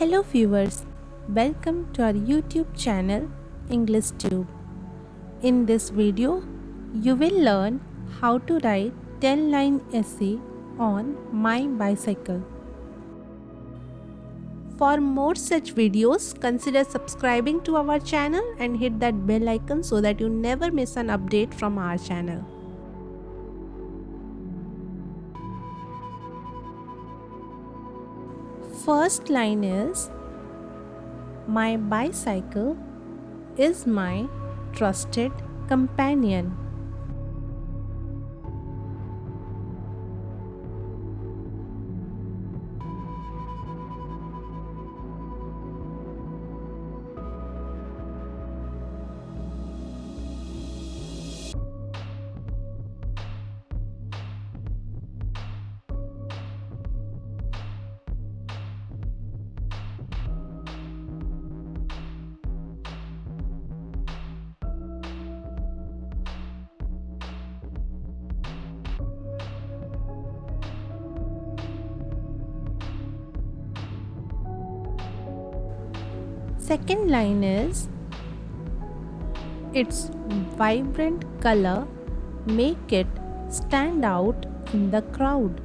Hello viewers, welcome to our YouTube channel EnglishTube. In this video, you will learn how to write 10-line essay on my bicycle. For more such videos, consider subscribing to our channel and hit that bell icon so that you never miss an update from our channel. First line is, my bicycle is my trusted companion. Second line is, its vibrant color make it stand out in the crowd.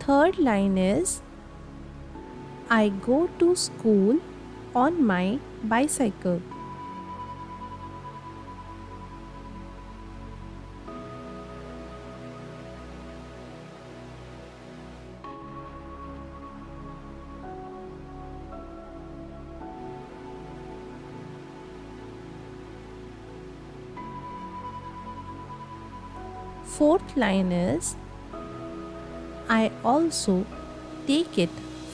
Third line is, I go to school on my bicycle. Fourth line is, I also take it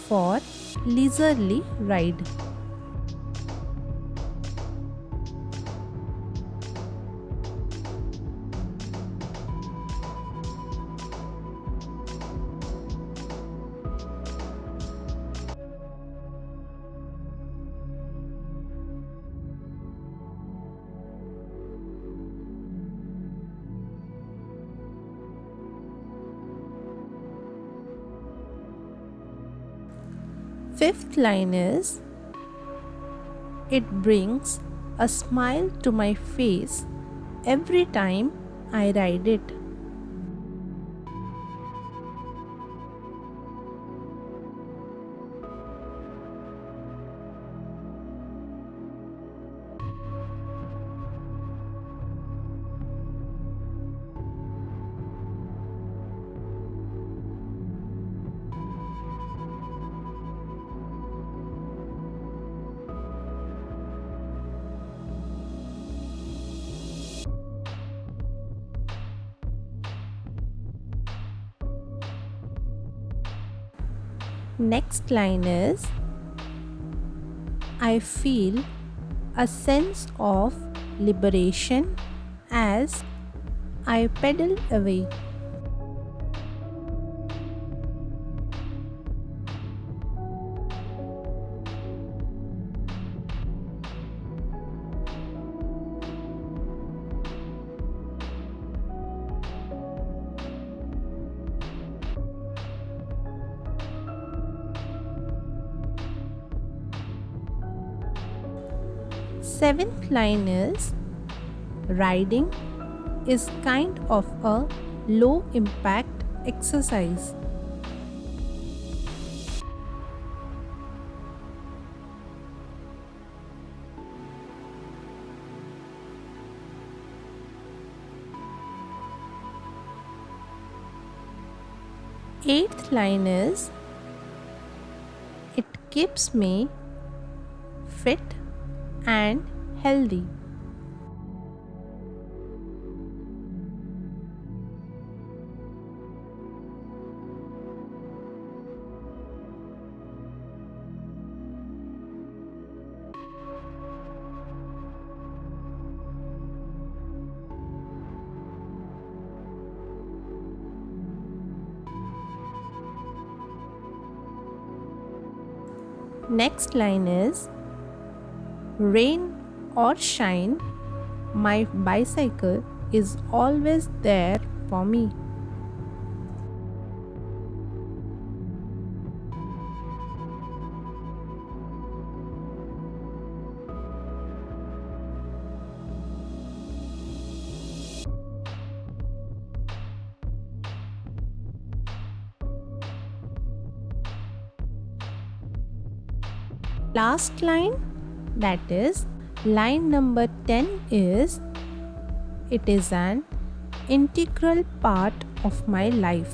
for leisurely ride. Fifth line is, it brings a smile to my face every time I ride it. Next line is, I feel a sense of liberation as I pedal away. Seventh line is, riding is kind of a low impact exercise. Eighth line is, it keeps me fit and healthy. Next line is rain or shine, my bicycle is always there for me. Last line, that is line number 10, is it is an integral part of my life.